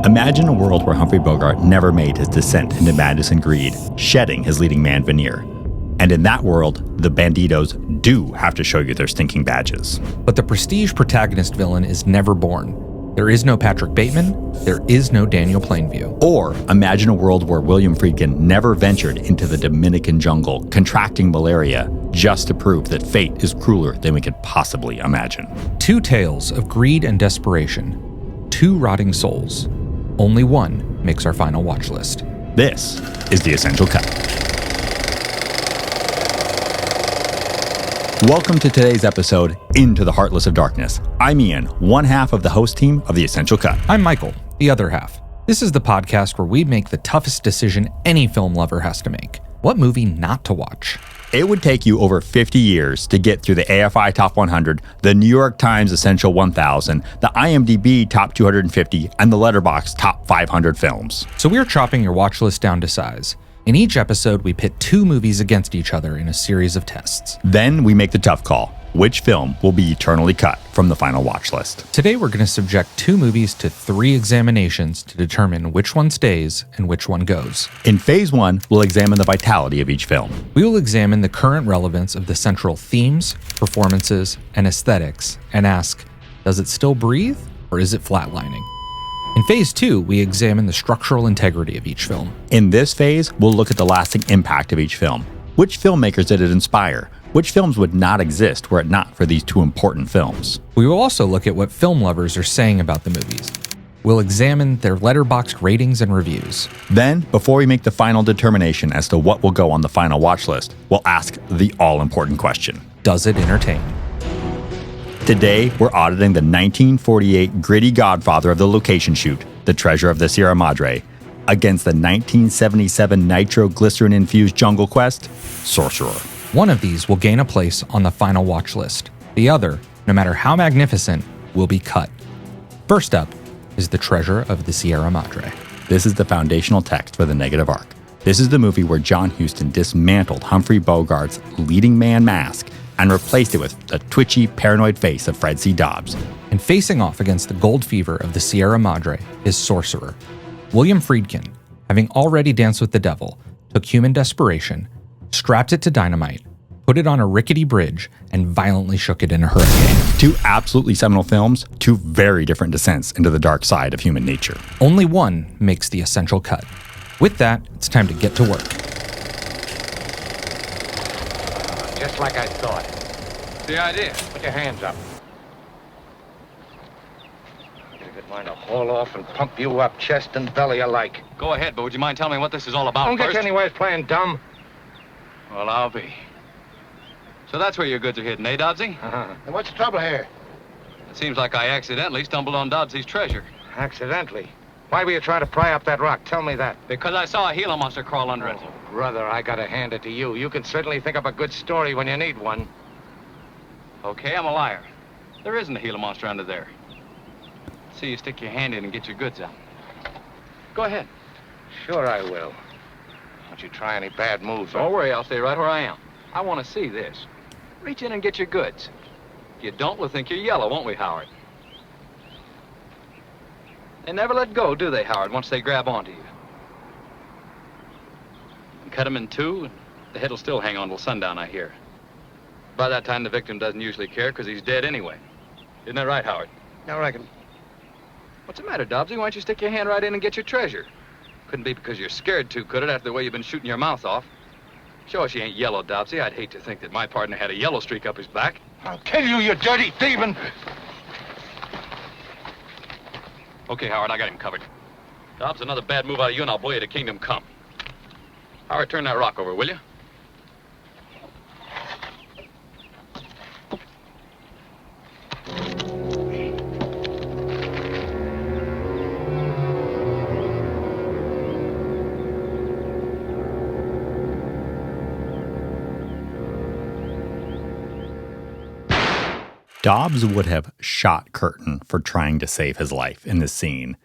Imagine a world where Humphrey Bogart never made his descent into madness and greed, shedding his leading man veneer. And in that world, the banditos do have to show you their stinking badges. But the prestige protagonist villain is never born. There is no Patrick Bateman, there is no Daniel Plainview. Or imagine a world where William Friedkin never ventured into the Dominican jungle, contracting malaria, just to prove that fate is crueler than we could possibly imagine. Two tales of greed and desperation, two rotting souls. Only one makes our final watch list. This is The Essential Cut. Welcome to today's episode, Into the Heartless of Darkness. I'm Ian, one half of the host team of The Essential Cut. I'm Michael, the other half. This is the podcast where we make the toughest decision any film lover has to make. What movie not to watch? It would take you over 50 years to get through the AFI Top 100, the New York Times Essential 1000, the IMDb Top 250, and the Letterboxd Top 500 films. So we're chopping your watch list down to size. In each episode, we pit two movies against each other in a series of tests. Then we make the tough call. Which film will be eternally cut from the final watch list? Today, we're going to subject two movies to three examinations to determine which one stays and which one goes. In phase one, we'll examine the vitality of each film. We will examine the current relevance of the central themes, performances, and aesthetics and ask, does it still breathe or is it flatlining? In phase two, we examine the structural integrity of each film. In this phase, we'll look at the lasting impact of each film. Which filmmakers did it inspire? Which films would not exist were it not for these two important films? We will also look at what film lovers are saying about the movies. We'll examine their Letterboxd ratings and reviews. Then, before we make the final determination as to what will go on the final watch list, we'll ask the all-important question. Does it entertain? Today, we're auditing the 1948 gritty godfather of the location shoot, The Treasure of the Sierra Madre, against the 1977 nitroglycerin-infused jungle quest, Sorcerer. One of these will gain a place on the final watch list. The other, no matter how magnificent, will be cut. First up is The Treasure of the Sierra Madre. This is the foundational text for the negative arc. This is the movie where John Huston dismantled Humphrey Bogart's leading man mask and replaced it with the twitchy, paranoid face of Fred C. Dobbs. And facing off against the gold fever of the Sierra Madre is Sorcerer. William Friedkin, having already danced with the devil, took human desperation, strapped it to dynamite, put it on a rickety bridge, and violently shook it in a hurricane. Two absolutely seminal films, two very different descents into the dark side of human nature. Only one makes the essential cut. With that, it's time to get to work. Just like I thought. The idea. Put your hands up. I got a good mind to haul off and pump you up chest and belly alike. Go ahead, but would you mind telling me what this is all about Don't first? get you anywhere playing dumb. Well, I'll be. So that's where your goods are hidden, eh, Dodsy? And what's the trouble here? It seems like I accidentally stumbled on Dodsy's treasure. Accidentally. Why were you trying to pry up that rock? Tell me that. Because I saw a Gila monster crawl under it. Oh, brother, I gotta hand it to you. You can certainly think up a good story when you need one. Okay, I'm a liar. There isn't a Gila monster under there. See, you stick your hand in and get your goods out. Go ahead. Sure I will. Don't you try any bad moves. Don't worry, I'll stay right where I am. I want to see this. Reach in and get your goods. If you don't, we'll think you're yellow, won't we, Howard? They never let go, do they, Howard, once they grab onto you? And cut them in two, and the head will still hang on till sundown, I hear. By that time, the victim doesn't usually care, because he's dead anyway. Isn't that right, Howard? I reckon. What's the matter, Dobbsy? Why don't you stick your hand right in and get your treasure? Couldn't be because you're scared to, could it, after the way you've been shooting your mouth off? Show us you ain't yellow, Dobbsy. I'd hate to think that my partner had a yellow streak up his back. I'll kill you, you dirty thieving! Okay, Howard, I got him covered. Dobbs, another bad move out of you, and I'll blow you to kingdom come. Howard, turn that rock over, will you? Dobbs would have shot Curtin for trying to save his life in this scene.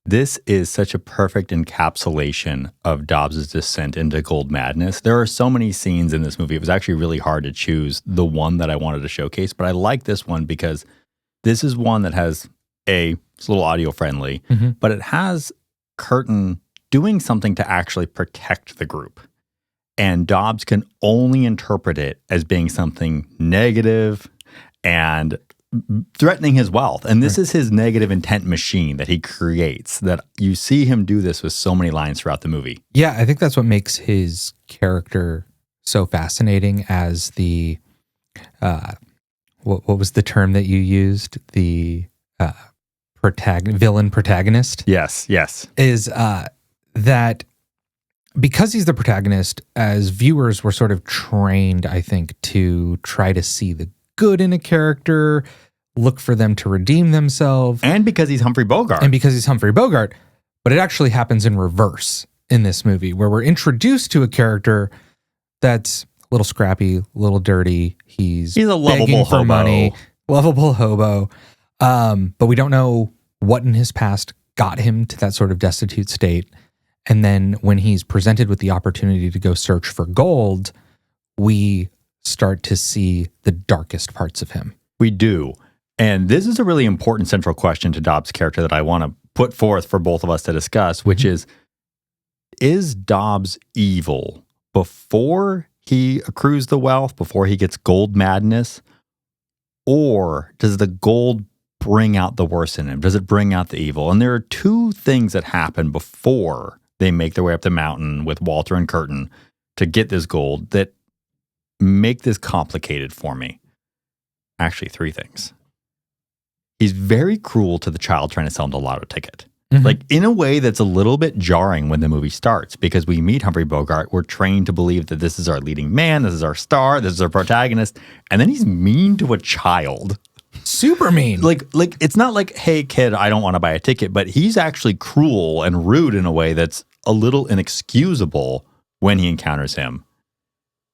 This is such a perfect encapsulation of Dobbs' descent into gold madness. There are so many scenes in this movie. It was actually really hard to choose the one that I wanted to showcase, but I like this one because this is one that has a It's a little audio friendly, Mm-hmm. but it has Curtin doing something to actually protect the group. And Dobbs can only interpret it as being something negative and threatening his wealth. And this is his negative intent machine that he creates, that you see him do this with so many lines throughout the movie. Yeah, I think that's what makes his character so fascinating as the, what was the term that you used? The villain protagonist? Yes. Is that because he's the protagonist, as viewers, we're sort of trained, I think, to try to see the good in a character, look for them to redeem themselves. And because he's Humphrey Bogart. But it actually happens in reverse in this movie, where we're introduced to a character that's a little scrappy, a little dirty. He's a lovable for hobo. money, lovable hobo. But we don't know what in his past got him to that sort of destitute state. And then when he's presented with the opportunity to go search for gold, we start to see the darkest parts of him. We do. And this is a really important central question to Dobbs' character that I want to put forth for both of us to discuss, which is Dobbs evil before he accrues the wealth, before he gets gold madness? Or does the gold bring out the worst in him? Does it bring out the evil? And there are two things that happen before they make their way up the mountain with Walter and Curtin to get this gold that make this complicated for me. Actually, three things. He's very cruel to the child trying to sell him the lotto ticket. Mm-hmm. Like, in a way that's a little bit jarring when the movie starts, because we meet Humphrey Bogart. We're trained to believe that this is our leading man, this is our star, this is our protagonist. And then he's mean to a child. Super mean. Like it's not like, hey, kid, I don't want to buy a ticket, but he's actually cruel and rude in a way that's a little inexcusable when he encounters him.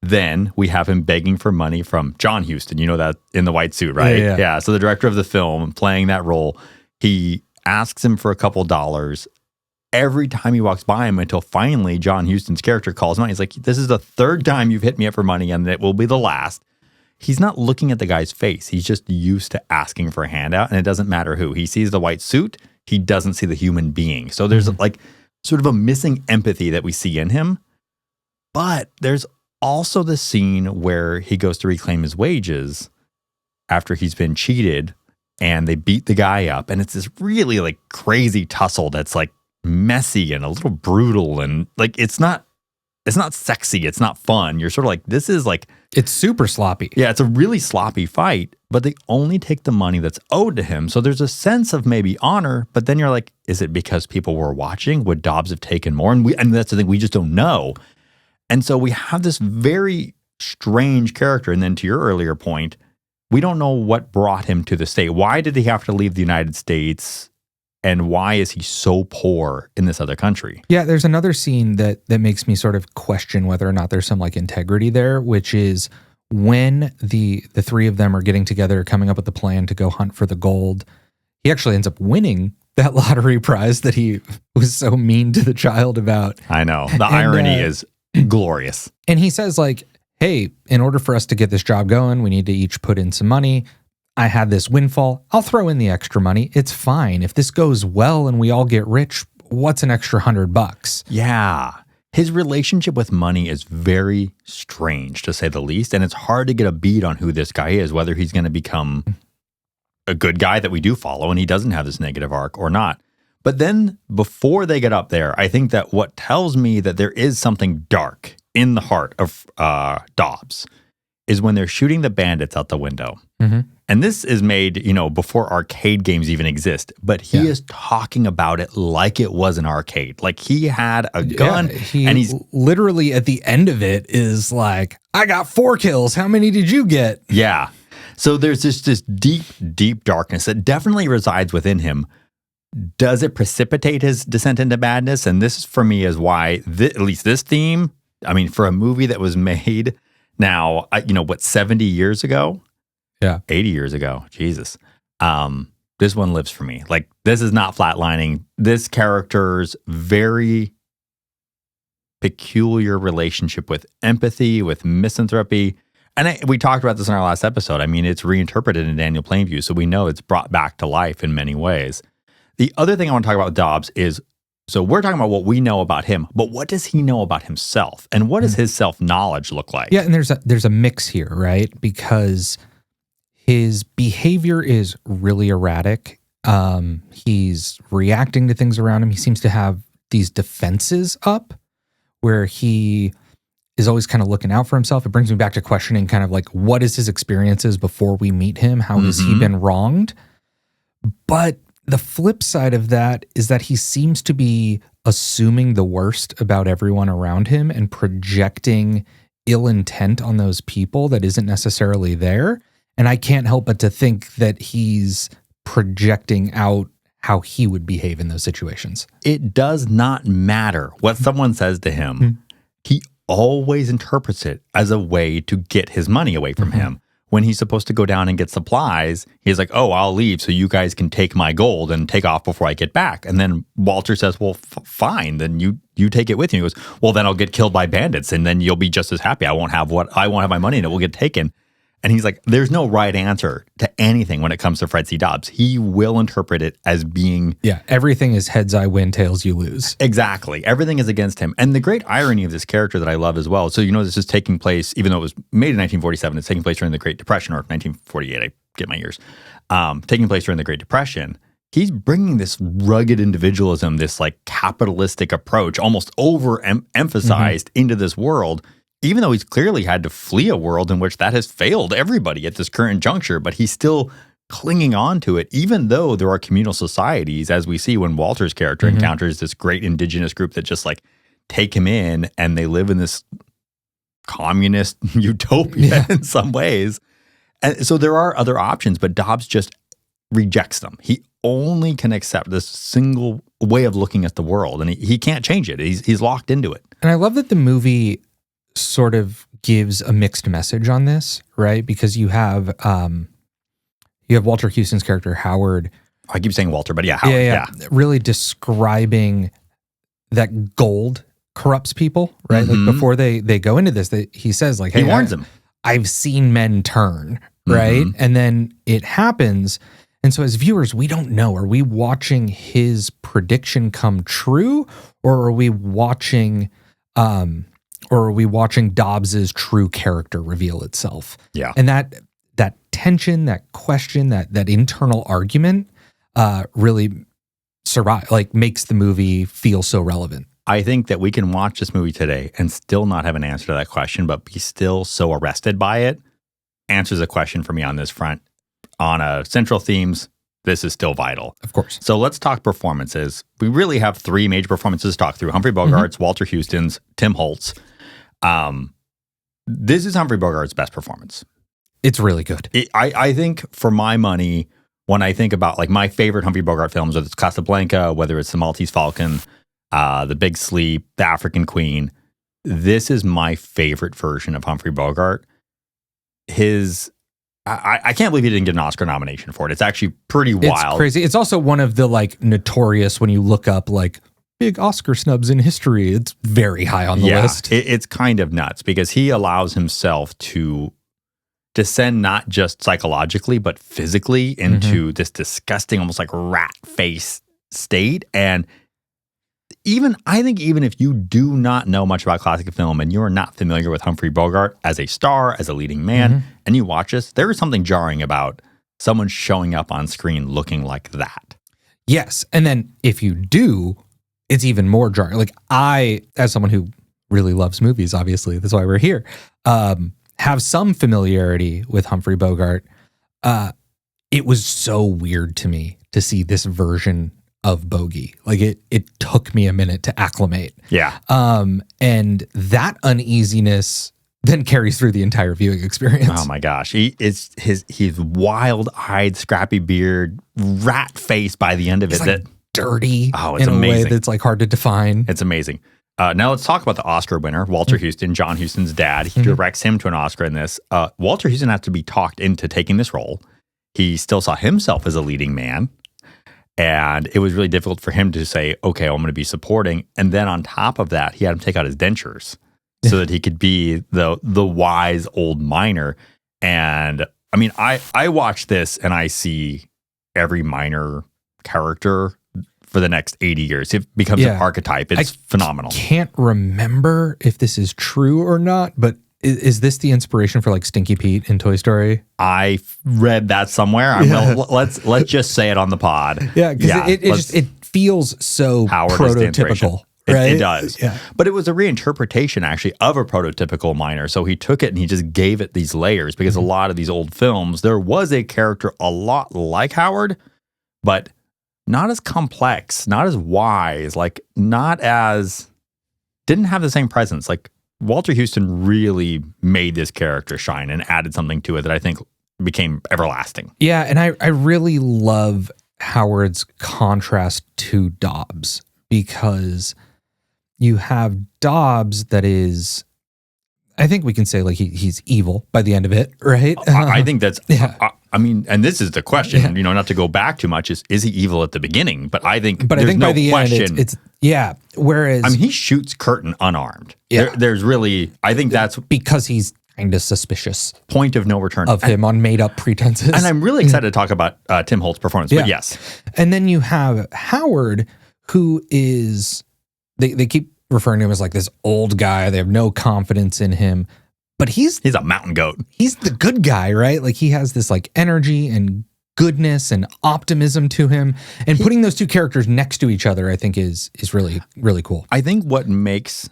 Then we have him begging for money from John Huston. You know that in the white suit, right? Yeah. So the director of the film playing that role, he asks him for a couple dollars every time he walks by him until finally John Huston's character calls him out. He's like, this is the third time you've hit me up for money and it will be the last. He's not looking at the guy's face. He's just used to asking for a handout, and it doesn't matter who. He sees the white suit. He doesn't see the human being. So there's like sort of a missing empathy that we see in him. But there's also the scene where he goes to reclaim his wages after he's been cheated and they beat the guy up. And it's this really like crazy tussle that's like messy and a little brutal. And like, it's not sexy. It's not fun. You're sort of like, this is like, it's super sloppy. yeah, it's a really sloppy fight, but they only take the money that's owed to him. So there's a sense of maybe honor, but then you're like, is it because people were watching? Would Dobbs have taken more? And that's the thing, we just don't know. And so we have this very strange character. And then to your earlier point, we don't know what brought him to the state. Why did he have to leave the United States? And why is he so poor in this other country? Yeah, there's another scene that makes me sort of question whether or not there's some like integrity there, which is when the three of them are getting together, coming up with the plan to go hunt for the gold. He actually ends up winning that lottery prize that he was so mean to the child about. I know. The irony is glorious. And he says like, hey, in order for us to get this job going, we need to each put in some money. I had this windfall. I'll throw in the extra money. It's fine. If this goes well and we all get rich, what's an extra $100? Yeah. His relationship with money is very strange, to say the least. And it's hard to get a beat on who this guy is, whether he's going to become a good guy that we do follow and he doesn't have this negative arc or not. But then before they get up there, I think that what tells me that there is something dark in the heart of Dobbs is when they're shooting the bandits out the window. Mm-hmm. And this is made, before arcade games even exist, but he is talking about it like it was an arcade. Like he had a gun and he's literally at the end of it is like, I got 4 kills. How many did you get? Yeah. So there's this deep, deep darkness that definitely resides within him. Does it precipitate his descent into madness? And this for me is why, at least this theme, I mean, for a movie that was made now, 70 years ago? Yeah. 80 years ago. Jesus. This one lives for me. Like, this is not flatlining. This character's very peculiar relationship with empathy, with misanthropy. And we talked about this in our last episode. I mean, it's reinterpreted in Daniel Plainview, so we know it's brought back to life in many ways. The other thing I want to talk about with Dobbs is, so we're talking about what we know about him, but what does he know about himself? And what does his self-knowledge look like? Yeah, and there's a mix here, right? Because his behavior is really erratic. He's reacting to things around him. He seems to have these defenses up where he is always kind of looking out for himself. It brings me back to questioning kind of like, what is his experiences before we meet him? How has he been wronged? But the flip side of that is that he seems to be assuming the worst about everyone around him and projecting ill intent on those people that isn't necessarily there. And I can't help but to think that he's projecting out how he would behave in those situations. It does not matter what someone says to him. He always interprets it as a way to get his money away from him. When he's supposed to go down and get supplies, he's like, oh, I'll leave so you guys can take my gold and take off before I get back. And then Walter says, well, fine, then you take it with you. He goes, well, then I'll get killed by bandits and then you'll be just as happy. I won't have my money and it will get taken. And he's like, there's no right answer to anything when it comes to Fred C. Dobbs. He will interpret it as being... Yeah, everything is heads I win, tails you lose. Exactly. Everything is against him. And the great irony of this character that I love as well, so this is taking place, even though it was made in 1947, it's taking place during the Great Depression, or 1948, I get my years, taking place during the Great Depression. He's bringing this rugged individualism, this like capitalistic approach, almost overemphasized into this world, even though he's clearly had to flee a world in which that has failed everybody at this current juncture, but he's still clinging on to it, even though there are communal societies, as we see when Walter's character encounters this great indigenous group that just like take him in and they live in this communist utopia in some ways. And so there are other options, but Dobbs just rejects them. He only can accept this single way of looking at the world, and he can't change it. He's locked into it. And I love that the movie sort of gives a mixed message on this, right? Because you have Walter Huston's character, Howard. I keep saying Walter, but yeah, Howard. Yeah. Really describing that gold corrupts people, right? Like before they go into this, he says like, hey, he warns them. I've seen men turn, right? And then it happens. And so as viewers, we don't know, are we watching his prediction come true, or are we watching Dobbs's true character reveal itself? Yeah. And that tension, that question, that internal argument really makes the movie feel so relevant. I think that we can watch this movie today and still not have an answer to that question, but be still so arrested by it. Answers a question for me on this front. On central themes, this is still vital. Of course. So let's talk performances. We really have three major performances to talk through. Humphrey Bogart's, Walter Huston's, Tim Holtz. This is Humphrey Bogart's best performance. It's really good. I think, for my money, when I think about like my favorite Humphrey Bogart films, whether it's Casablanca, whether it's The Maltese Falcon, The Big Sleep, The African Queen, this is my favorite version of Humphrey Bogart. I can't believe he didn't get an Oscar nomination for it. It's actually pretty wild. It's crazy. It's also one of the like notorious, when you look up like big Oscar snubs in history, it's very high on the list. It's kind of nuts because he allows himself to descend not just psychologically, but physically into this disgusting, almost like rat face state. And I think even if you do not know much about classic film and you're not familiar with Humphrey Bogart as a star, as a leading man, and you watch this, there is something jarring about someone showing up on screen looking like that. Yes. And then if you do, it's even more jarring. Like I, as someone who really loves movies, obviously, that's why we're here, have some familiarity with Humphrey Bogart. It was so weird to me to see this version of Bogey. Like it took me a minute to acclimate. Yeah. And that uneasiness then carries through the entire viewing experience. Oh my gosh. He's wild-eyed, scrappy beard, rat face by the end of it. Like dirty it's in amazing. A way that's like hard to define. It's amazing. Now let's talk about the Oscar winner, Walter Huston, John Huston's dad. He directs him to an Oscar in this. Walter Huston had to be talked into taking this role. He still saw himself as a leading man. And it was really difficult for him to say, okay, I'm going to be supporting. And then on top of that, he had him take out his dentures so that he could be the wise old miner. And I mean, I watch this and I see every minor character for the next 80 years. It becomes an archetype. It's phenomenal. Can't remember if this is true or not, but is this the inspiration for like Stinky Pete in Toy Story? I read that somewhere. Let's just say it on the pod. Yeah, because it feels so Howard prototypical. Right? It does. Yeah. But it was a reinterpretation, actually, of a prototypical miner. So he took it and he just gave it these layers because a lot of these old films, there was a character a lot like Howard, but not as complex, not as wise, like didn't have the same presence. Like Walter Huston really made this character shine and added something to it that I think became everlasting. Yeah, and I really love Howard's contrast to Dobbs because you have Dobbs that is, I think we can say like he's evil by the end of it, right? I think that's, I mean, and this is the question, not to go back too much, is he evil at the beginning? But I think by the end, it's whereas. I mean, he shoots Curtin unarmed. Yeah. There's really, I think that's. Because he's kind of suspicious. Point of no return. Of him on made up pretenses. And I'm really excited to talk about Tim Holt's performance, but yes. And then you have Howard, who is, they keep referring to him as like this old guy. They have no confidence in him. But he's a mountain goat. He's the good guy, right? Like he has this like energy and goodness and optimism to him. And putting those two characters next to each other, I think is really, really cool. I think what makes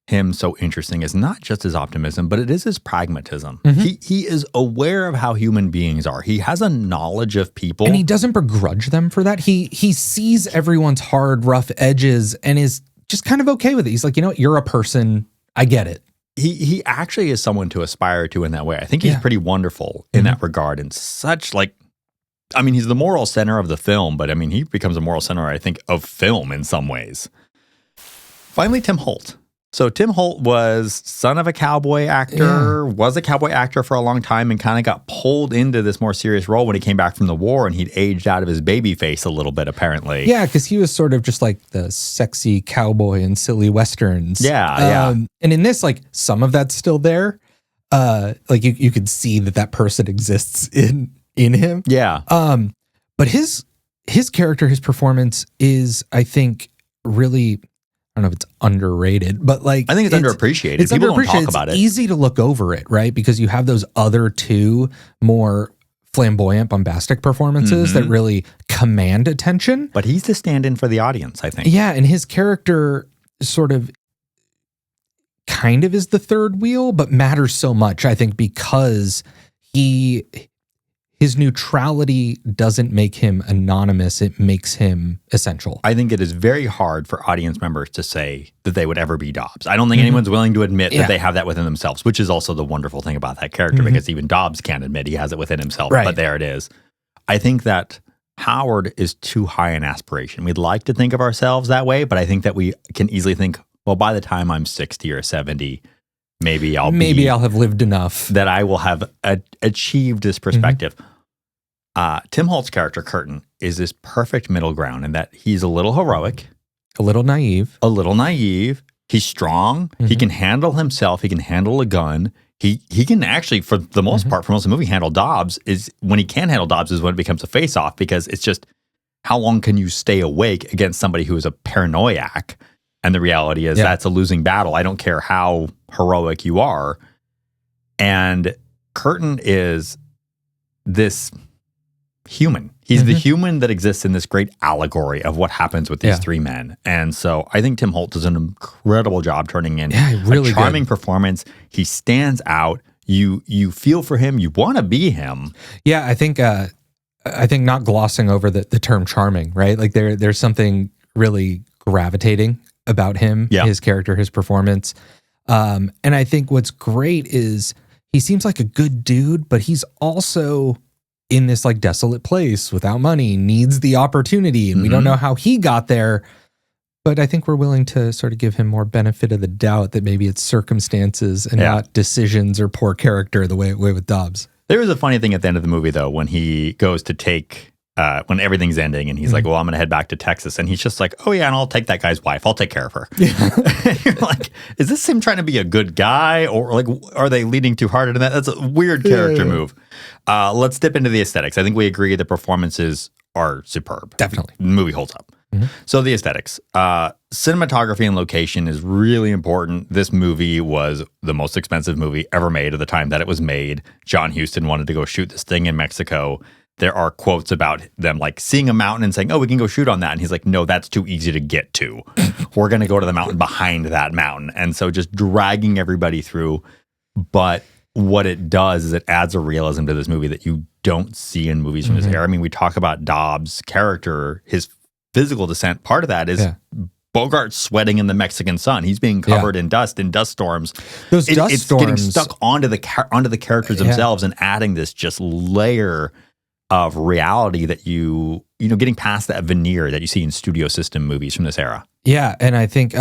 him so interesting is not just his optimism, but it is his pragmatism. He is aware of how human beings are. He has a knowledge of people. And he doesn't begrudge them for that. He sees everyone's hard, rough edges and is just kind of okay with it. He's like, you know what? You're a person. I get it. He actually is someone to aspire to in that way. I think he's pretty wonderful in that regard and such like, I mean, he's the moral center of the film, but I mean, he becomes a moral center, I think, of film in some ways. Finally, Tim Holt. So Tim Holt was son of a cowboy actor, was a cowboy actor for a long time and kind of got pulled into this more serious role when he came back from the war and he'd aged out of his baby face a little bit, apparently. Yeah, because he was sort of just like the sexy cowboy in silly westerns. Yeah. And in this, like some of that's still there. Like you could see that person exists in him. Yeah. But his character, his performance is, I think, really, I don't know if it's underrated, but like I think it's underappreciated. People don't talk about it. It's easy to look over it, right? Because you have those other two more flamboyant, bombastic performances that really command attention. But he's the stand-in for the audience, I think. Yeah, and his character sort of kind of is the third wheel, but matters so much, I think, because his neutrality doesn't make him anonymous. It makes him essential. I think it is very hard for audience members to say that they would ever be Dobbs. I don't think anyone's willing to admit that they have that within themselves, which is also the wonderful thing about that character because even Dobbs can't admit he has it within himself, but there it is. I think that Howard is too high in aspiration. We'd like to think of ourselves that way, but I think that we can easily think, well, by the time I'm 60 or 70, maybe I'll have lived enough that I will have achieved this perspective. Tim Holt's character, Curtin, is this perfect middle ground in that he's a little heroic. A little naive. He's strong. He can handle himself. He can handle a gun. He can actually, for the most part, for most of the movie, handle Dobbs. When he can handle Dobbs is when it becomes a face-off because it's just how long can you stay awake against somebody who is a paranoiac? And the reality is that's a losing battle. I don't care how heroic you are. And Curtin is this human. He's the human that exists in this great allegory of what happens with these three men. And so I think Tim Holt does an incredible job turning in a charming performance. He stands out. You feel for him. You want to be him. Yeah, I think not glossing over the term charming, right? Like there's something really gravitating about him, his character, his performance. And I think what's great is he seems like a good dude, but he's also in this like desolate place without money, needs the opportunity. And we don't know how he got there, but I think we're willing to sort of give him more benefit of the doubt that maybe it's circumstances and not decisions or poor character the way with Dobbs. There was a funny thing at the end of the movie though, when he goes to take, when everything's ending and he's like, well, I'm going to head back to Texas. And he's just like, oh yeah, and I'll take that guy's wife. I'll take care of her. And you're like, is this him trying to be a good guy or like, are they leaning too hard into that? That's a weird character move. Let's dip into the aesthetics. I think we agree the performances are superb. Definitely. The movie holds up. So the aesthetics. Cinematography and location is really important. This movie was the most expensive movie ever made at the time that it was made. John Huston wanted to go shoot this thing in Mexico. There are quotes about them like seeing a mountain and saying, oh, we can go shoot on that. And he's like, no, that's too easy to get to. We're going to go to the mountain behind that mountain. And so just dragging everybody through. But what it does is it adds a realism to this movie that you don't see in movies from this era. I mean, we talk about Dobbs' character, his physical descent. Part of that is Bogart sweating in the Mexican sun. He's being covered in dust storms. Those dust it's storms getting stuck onto the characters themselves and adding this just layer of reality that you know, getting past that veneer that you see in studio system movies from this era. Yeah, and I think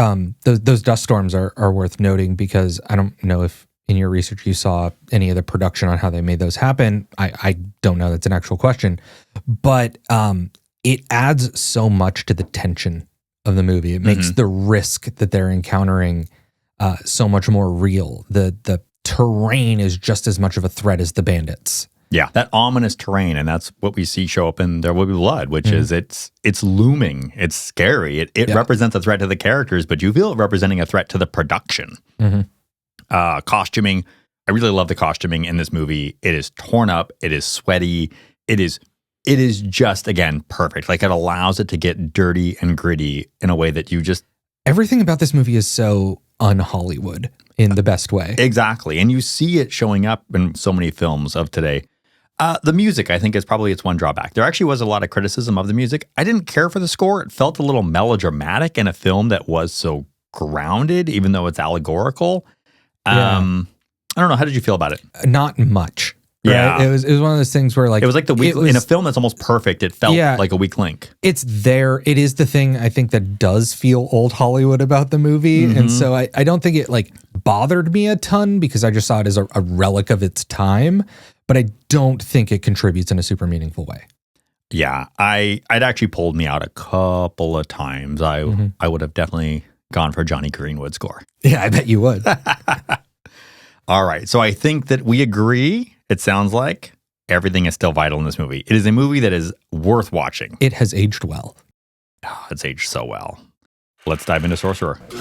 those dust storms are worth noting because I don't know if in your research you saw any of the production on how they made those happen. I don't know. That's an actual question. But it adds so much to the tension of the movie. It makes the risk that they're encountering so much more real. The terrain is just as much of a threat as the bandits. Yeah, that ominous terrain, and that's what we see show up in There Will Be Blood, which is it's looming, it's scary. It represents a threat to the characters, but you feel it representing a threat to the production. Costuming, I really love the costuming in this movie. It is torn up, it is sweaty, it is just, again, perfect. Like it allows it to get dirty and gritty in a way that you just... Everything about this movie is so un-Hollywood in the best way. Exactly, and you see it showing up in so many films of today. The music, I think, is probably its one drawback. There actually was a lot of criticism of the music. I didn't care for the score. It felt a little melodramatic in a film that was so grounded, even though it's allegorical. I don't know. How did you feel about it? Not much. Right? Yeah. It was one of those things where like... It was like the weak... in a film that's almost perfect, it felt like a weak link. It's there. It is the thing, I think, that does feel old Hollywood about the movie. And so I don't think it like bothered me a ton because I just saw it as a relic of its time. But I don't think it contributes in a super meaningful way. Yeah, I'd actually pulled me out a couple of times. I would have definitely gone for Johnny Greenwood's score. Yeah, I bet you would. All right, so I think that we agree, it sounds like, everything is still vital in this movie. It is a movie that is worth watching. It has aged well. Oh, it's aged so well. Let's dive into Sorcerer. So,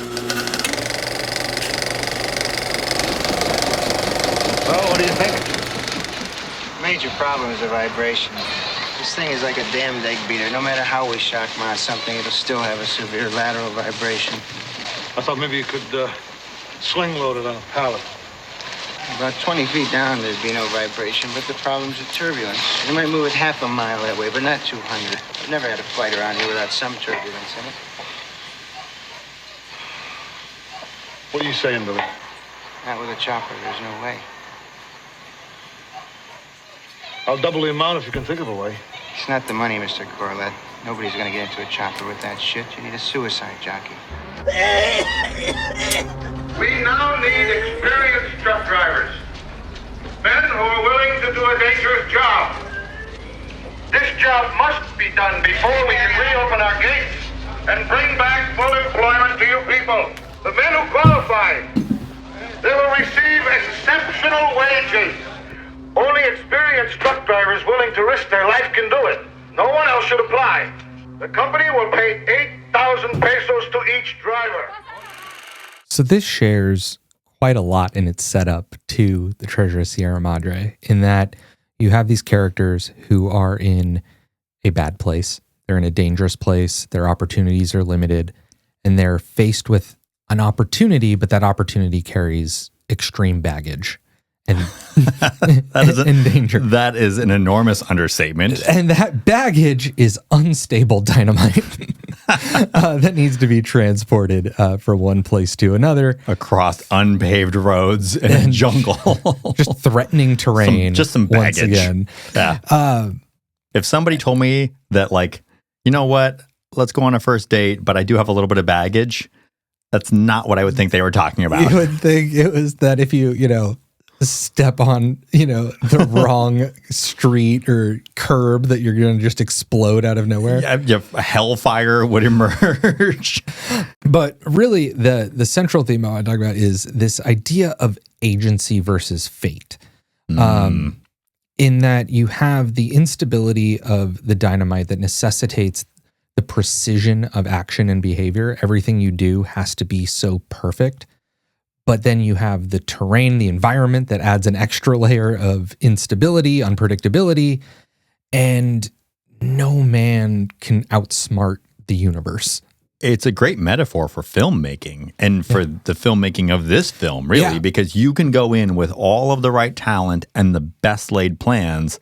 what do you think? Major problem is the vibration. This thing is like a damned egg beater. No matter how we shock mount something, it'll still have a severe lateral vibration. I thought maybe you could sling load it on a pallet. About 20 feet down, there'd be no vibration, but the problem's the turbulence. You might move it half a mile that way, but not 200. I've never had a flight around here without some turbulence in it. What are you saying, Billy? Not with a chopper, there's no way. I'll double the amount if you can think of a way. It's not the money, Mr. Corlett. Nobody's gonna get into a chopper with that shit. You need a suicide jockey. We now need experienced truck drivers. Men who are willing to do a dangerous job. This job must be done before we can reopen our gates and bring back full employment to you people. The men who qualify, they will receive exceptional wages. Only experienced truck drivers willing to risk their life can do it. No one else should apply. The company will pay 8,000 pesos to each driver. So this shares quite a lot in its setup to The Treasure of Sierra Madre, in that you have these characters who are in a bad place. They're in a dangerous place. Their opportunities are limited, and they're faced with an opportunity, but that opportunity carries extreme baggage. And, and danger. That is an enormous understatement. And that baggage is unstable dynamite that needs to be transported from one place to another. Across unpaved roads in a jungle. Just threatening terrain. Just some baggage. Once again. Yeah. If somebody told me that, like, you know what, let's go on a first date, but I do have a little bit of baggage, that's not what I would think they were talking about. You would think it was that if you step on, the wrong street or curb, that you're going to just explode out of nowhere. Yeah, hellfire would emerge. But really, the central theme I want to talk about is this idea of agency versus fate. In that you have the instability of the dynamite that necessitates the precision of action and behavior. Everything you do has to be so perfect. But then you have the terrain, the environment that adds an extra layer of instability, unpredictability, and no man can outsmart the universe. It's a great metaphor for filmmaking and for the filmmaking of this film, really, because you can go in with all of the right talent and the best laid plans,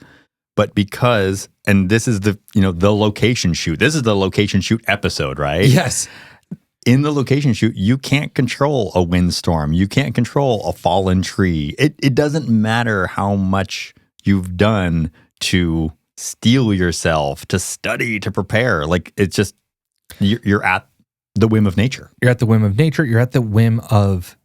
but because, and this is the location shoot. This is the location shoot episode, right? Yes. In the location shoot, you can't control a windstorm. You can't control a fallen tree. It doesn't matter how much you've done to steel yourself, to study, to prepare. Like, it's just, you're at the whim of nature. You're at the whim of nature. You're at the whim of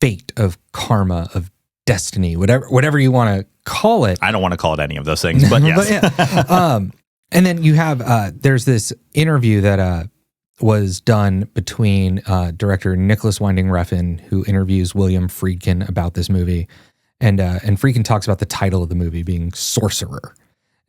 fate, of karma, of destiny, whatever you want to call it. I don't want to call it any of those things, but yes. And then you have, there's this interview that was done between director Nicholas Winding Refn, who interviews William Friedkin about this movie. And Friedkin talks about the title of the movie being Sorcerer.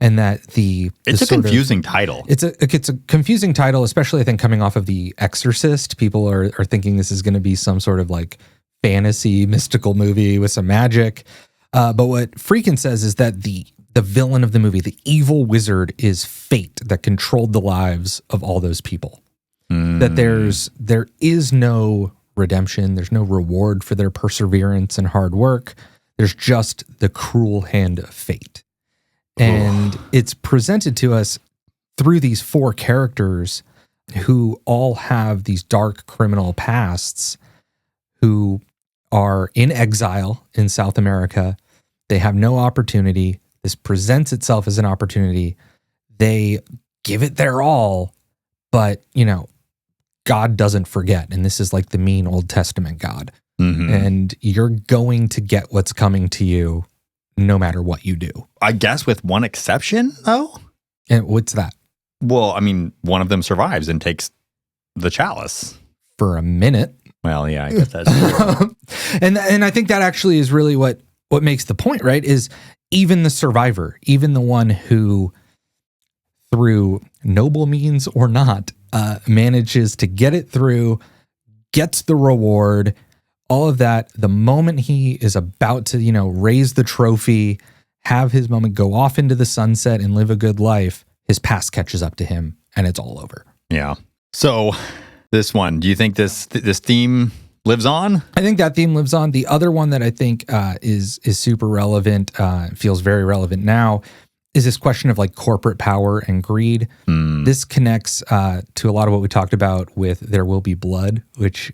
And that it's a confusing title. It's a confusing title, especially I think coming off of The Exorcist. People are thinking this is going to be some sort of like fantasy mystical movie with some magic. But what Friedkin says is that the villain of the movie, the evil wizard, is fate that controlled the lives of all those people. That there is no redemption, there's no reward for their perseverance and hard work. There's just the cruel hand of fate. And it's presented to us through these four characters who all have these dark criminal pasts, who are in exile in South America. They have no opportunity. This presents itself as an opportunity. They give it their all, but, God doesn't forget. And this is like the mean Old Testament God. Mm-hmm. And you're going to get what's coming to you no matter what you do. I guess with one exception, though. And what's that? Well, I mean, one of them survives and takes the chalice. For a minute. Well, yeah, I guess that's true. And I think that actually is really what makes the point, right? Is even the survivor, even the one who, through noble means or not, manages to get it through, gets the reward, all of that, the moment he is about to, raise the trophy, have his moment, go off into the sunset and live a good life, his past catches up to him and it's all over. Yeah. So this one, do you think this theme lives on? I think that theme lives on. The other one that I think is super relevant, feels very relevant now, is this question of like corporate power and greed. This connects to a lot of what we talked about with There Will Be Blood, which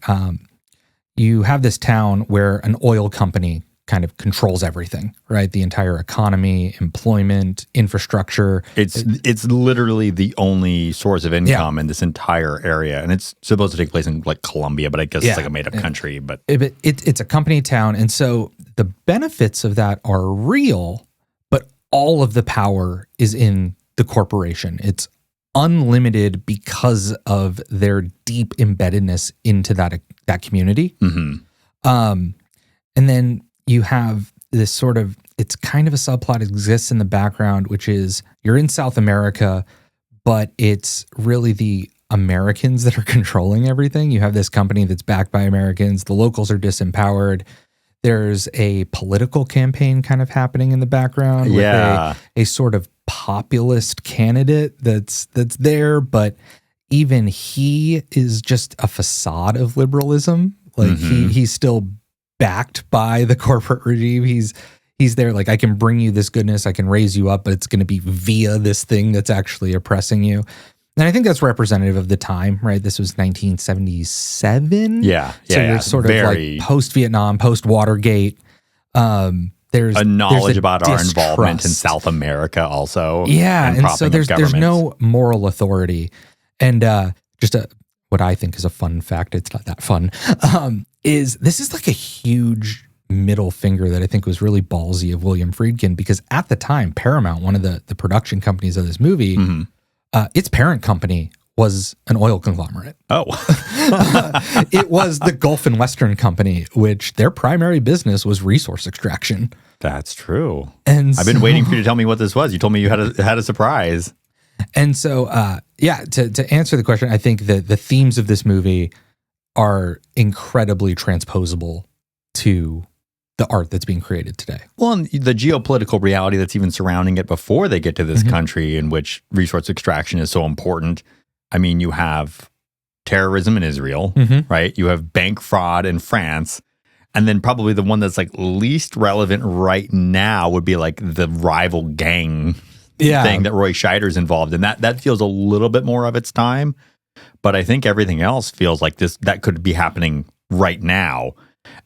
you have this town where an oil company kind of controls everything, right? The entire economy, employment, infrastructure. It's literally the only source of income in this entire area. And it's supposed to take place in like Colombia, but I guess it's like a made up country. But it's a company town. And so the benefits of that are real, but all of the power is in the corporation. It's unlimited because of their deep embeddedness into that community. Mm-hmm. And then you have this sort of, it's kind of a subplot exists in the background, which is you're in South America, but it's really the Americans that are controlling everything. You have this company that's backed by Americans. The locals are disempowered. There's a political campaign kind of happening in the background with a sort of populist candidate that's there, but even he is just a facade of liberalism. Like he's still backed by the corporate regime. He's there like, I can bring you this goodness, I can raise you up, but it's going to be via this thing that's actually oppressing you. And I think that's representative of the time, right? This was 1977. Yeah. So you're sort of like post-Vietnam, post-Watergate. There's a knowledge about our distrust. involvement in South America also. Yeah. And so there's no moral authority. And what I think is a fun fact, it's not that fun, is this is like a huge middle finger that I think was really ballsy of William Friedkin, because at the time, Paramount, one of the production companies of this movie, its parent company was an oil conglomerate. Oh. It was the Gulf and Western Company, which their primary business was resource extraction. That's true. And I've been waiting for you to tell me what this was. You told me you had a surprise. And so, to answer the question, I think that the themes of this movie are incredibly transposable to the art that's being created today. Well, and the geopolitical reality that's even surrounding it before they get to this country in which resource extraction is so important. I mean, you have terrorism in Israel, right? You have bank fraud in France. And then probably the one that's like least relevant right now would be like the rival gang thing that Roy Scheider's involved in. That feels a little bit more of its time. But I think everything else feels like that could be happening right now.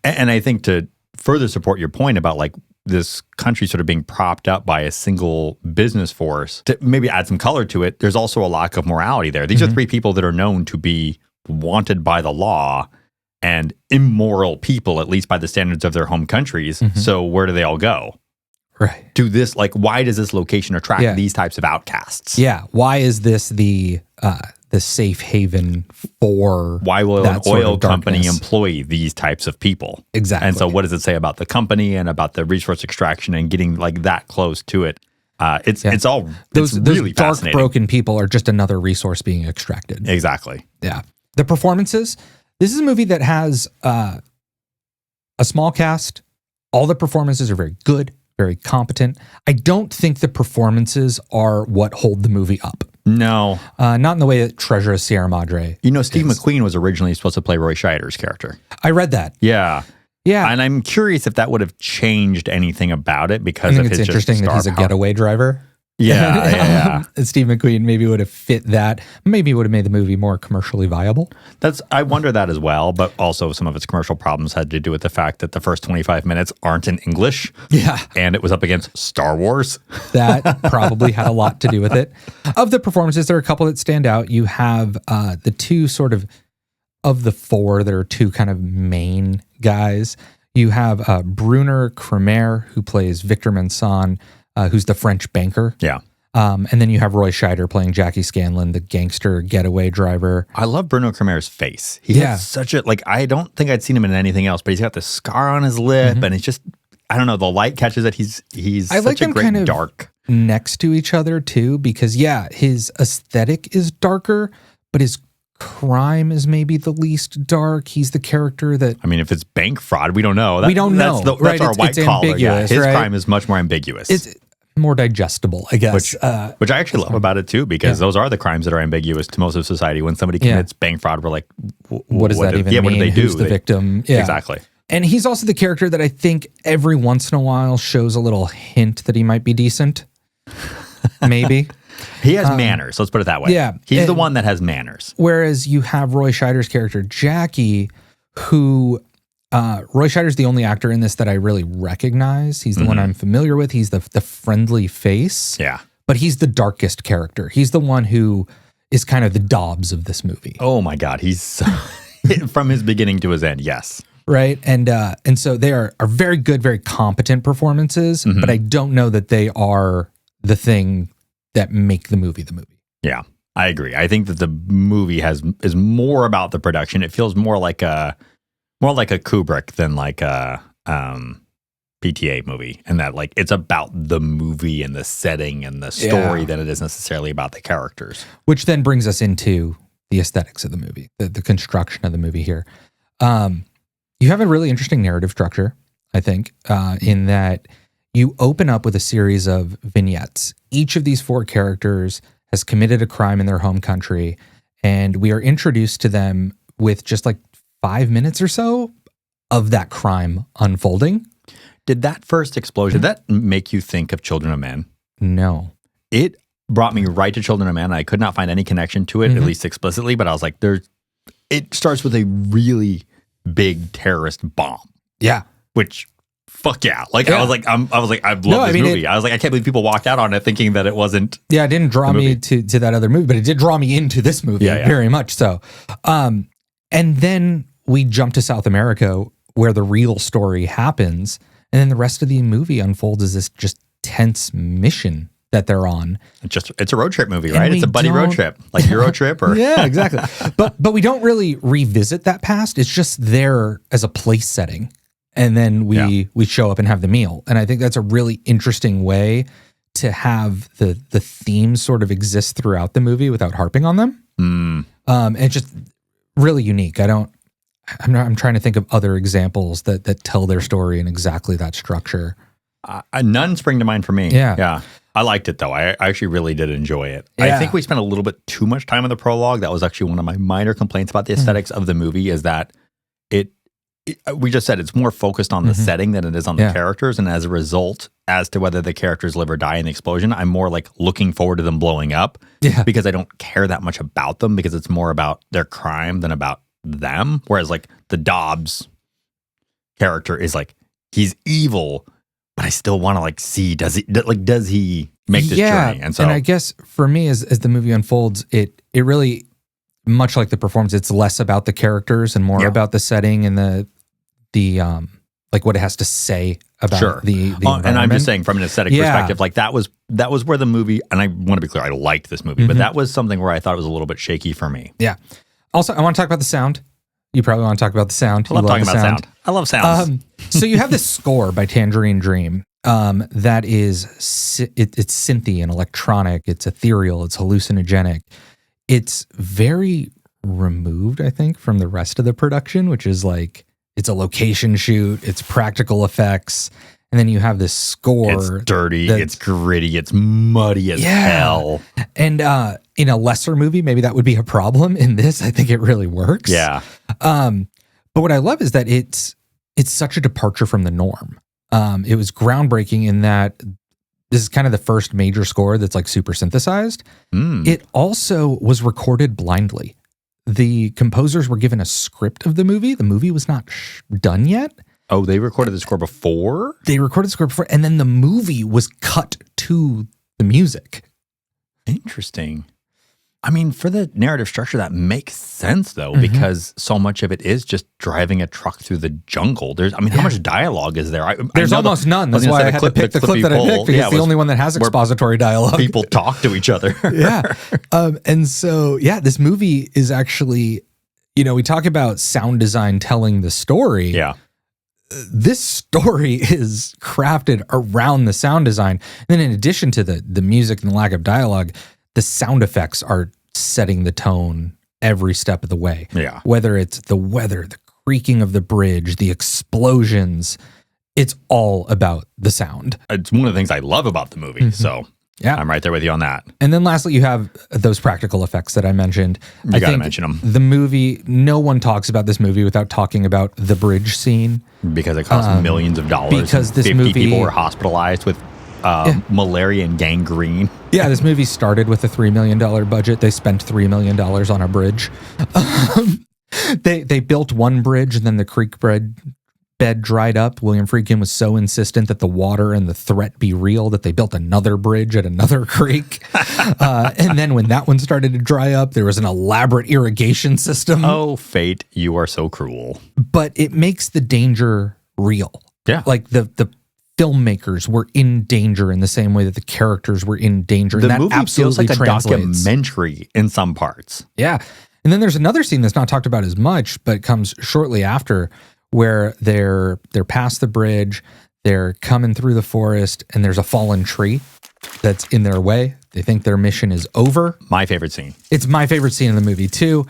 And I think to further support your point about like this country sort of being propped up by a single business force, to maybe add some color to it, there's also a lack of morality there. These are three people that are known to be wanted by the law and immoral people, at least by the standards of their home countries. So where do they all go? Right. Do this, like, why does this location attract these types of outcasts? Yeah. Why is this the safe haven for why will an oil company darkness employ these types of people? Exactly. And so what does it say about the company and about the resource extraction and getting like that close to it? It's all those really dark, fascinating. broken people are just another resource being extracted. Exactly. Yeah. The performances. This is a movie that has a small cast. All the performances are very good, very competent. I don't think the performances are what hold the movie up. No. Not in the way that Treasure of Sierra Madre. You know, Steve McQueen was originally supposed to play Roy Scheider's character. I read that. Yeah. Yeah. And I'm curious if that would have changed anything about it because I think of it's his interesting that he's a getaway driver. Yeah. And Steve McQueen maybe would have fit that. Maybe would have made the movie more commercially viable. I wonder that as well, but also some of its commercial problems had to do with the fact that the first 25 minutes aren't in English. Yeah. And it was up against Star Wars. That probably had a lot to do with it. Of the performances, there are a couple that stand out. You have the two sort of the four, there are two kind of main guys. You have Brunner Kremer, who plays Victor Manson, who's the French banker. Yeah. And then you have Roy Scheider playing Jackie Scanlon, the gangster getaway driver. I love Bruno Kremer's face. He has such a, like, I don't think I'd seen him in anything else, but he's got this scar on his lip and it's just, I don't know, the light catches it. He's I such like a them great kind of dark. next to each other too, because his aesthetic is darker, but his crime is maybe the least dark. He's the character that... I mean, if it's bank fraud, we don't know. We don't know. That's our white collar. Yeah. His right? crime is much more ambiguous. It's more digestible, I guess. Which I actually love about it too, because those are the crimes that are ambiguous to most of society. When somebody commits bank fraud, we're like, what does that even mean? What do they do? Who's the victim? Yeah. Exactly. And he's also the character that I think every once in a while shows a little hint that he might be decent. Maybe. He has manners. Let's put it that way. Yeah. He's the one that has manners. Whereas you have Roy Scheider's character, Jackie, who Roy Scheider's the only actor in this that I really recognize. He's the one I'm familiar with. He's the friendly face. Yeah. But he's the darkest character. He's the one who is kind of the Dobbs of this movie. Oh my God. He's so, from his beginning to his end. Yes. Right. And so they are very good, very competent performances, but I don't know that they are the thing that make the movie the movie. Yeah, I agree. I think that the movie is more about the production. It feels more like a Kubrick than like a PTA movie, and that like it's about the movie and the setting and the story than it is necessarily about the characters. Which then brings us into the aesthetics of the movie, the construction of the movie here. You have a really interesting narrative structure, I think, in that you open up with a series of vignettes. Each of these four characters has committed a crime in their home country, and we are introduced to them with just like 5 minutes or so of that crime unfolding. Did that first explosion, did that make you think of Children of Men? No. It brought me right to Children of Men. I could not find any connection to it, at least explicitly, but I was like, it starts with a really big terrorist bomb. Yeah. Which... fuck yeah. Like, I was like, I've loved this movie. I was like, I can't believe people walked out on it thinking that it wasn't. Yeah, it didn't draw me to that other movie, but it did draw me into this movie very much so. And then we jump to South America where the real story happens. And then the rest of the movie unfolds as this just tense mission that they're on. It's a road trip movie, right? It's a buddy road trip, like Euro Trip or. Yeah, exactly. But we don't really revisit that past. It's just there as a place setting. And then we show up and have the meal. And I think that's a really interesting way to have the themes sort of exist throughout the movie without harping on them. And it's just really unique. I'm trying to think of other examples that tell their story in exactly that structure. None spring to mind for me. Yeah. I liked it though. I actually really did enjoy it. Yeah. I think we spent a little bit too much time in the prologue. That was actually one of my minor complaints about the aesthetics of the movie, is that we just said it's more focused on the setting than it is on the characters. And as a result, as to whether the characters live or die in the explosion, I'm more like looking forward to them blowing up because I don't care that much about them, because it's more about their crime than about them. Whereas like the Dobbs character is like, he's evil, but I still want to like see, does he make this journey? And I guess for me, as the movie unfolds, it really, much like the performance, it's less about the characters and more about the setting and the like what it has to say about the environment. And I'm just saying from an aesthetic perspective, like that was where the movie, and I want to be clear, I liked this movie, but that was something where I thought it was a little bit shaky for me. Yeah. Also, I want to talk about the sound. You probably want to talk about the sound. I love talking about sound. I love sounds. So you have this score by Tangerine Dream that is, it's synthy and electronic. It's ethereal. It's hallucinogenic. It's very removed, I think, from the rest of the production, which is like, it's a location shoot, it's practical effects, and then you have this score. It's dirty, it's gritty, it's muddy as hell. And in a lesser movie, maybe that would be a problem. In this, I think it really works. Yeah. But what I love is that it's such a departure from the norm. It was groundbreaking in that this is kind of the first major score that's like super synthesized. It also was recorded blindly. The composers were given a script of the movie. The movie was not done yet. Oh, they recorded the score before? They recorded the score before, and then the movie was cut to the music. Interesting. I mean, for the narrative structure, that makes sense, though, because so much of it is just driving a truck through the jungle. How much dialogue is there? There's almost none. That's why I had to pick the clip that I picked, because it's the only one that has expository dialogue. People talk to each other. And so, this movie is actually, we talk about sound design telling the story. Yeah. This story is crafted around the sound design. And then in addition to the music and the lack of dialogue, the sound effects are setting the tone every step of the way. Yeah. Whether it's the weather, the creaking of the bridge, the explosions, it's all about the sound. It's one of the things I love about the movie. So I'm right there with you on that. And then lastly, you have those practical effects that I mentioned. You got to mention them. The movie, no one talks about this movie without talking about the bridge scene. Because it cost millions of dollars. Because this 50 movie, people were hospitalized with malaria and gangrene. This movie started with a $3 million budget. They spent $3 million on a bridge. They built one bridge, and then the creek bed dried up. William Friedkin was so insistent that the water and the threat be real that they built another bridge at another creek. And then when that one started to dry up, there was an elaborate irrigation system. Oh, fate, you are so cruel. But it makes the danger real. Yeah. Like the filmmakers were in danger in the same way that the characters were in danger. The and that movie feels like translates. a documentary in some parts. Yeah. And then there's another scene that's not talked about as much, but comes shortly after, where they're past the bridge, they're coming through the forest, and there's a fallen tree that's in their way. They think their mission is over. My favorite scene. It's my favorite scene in the movie too.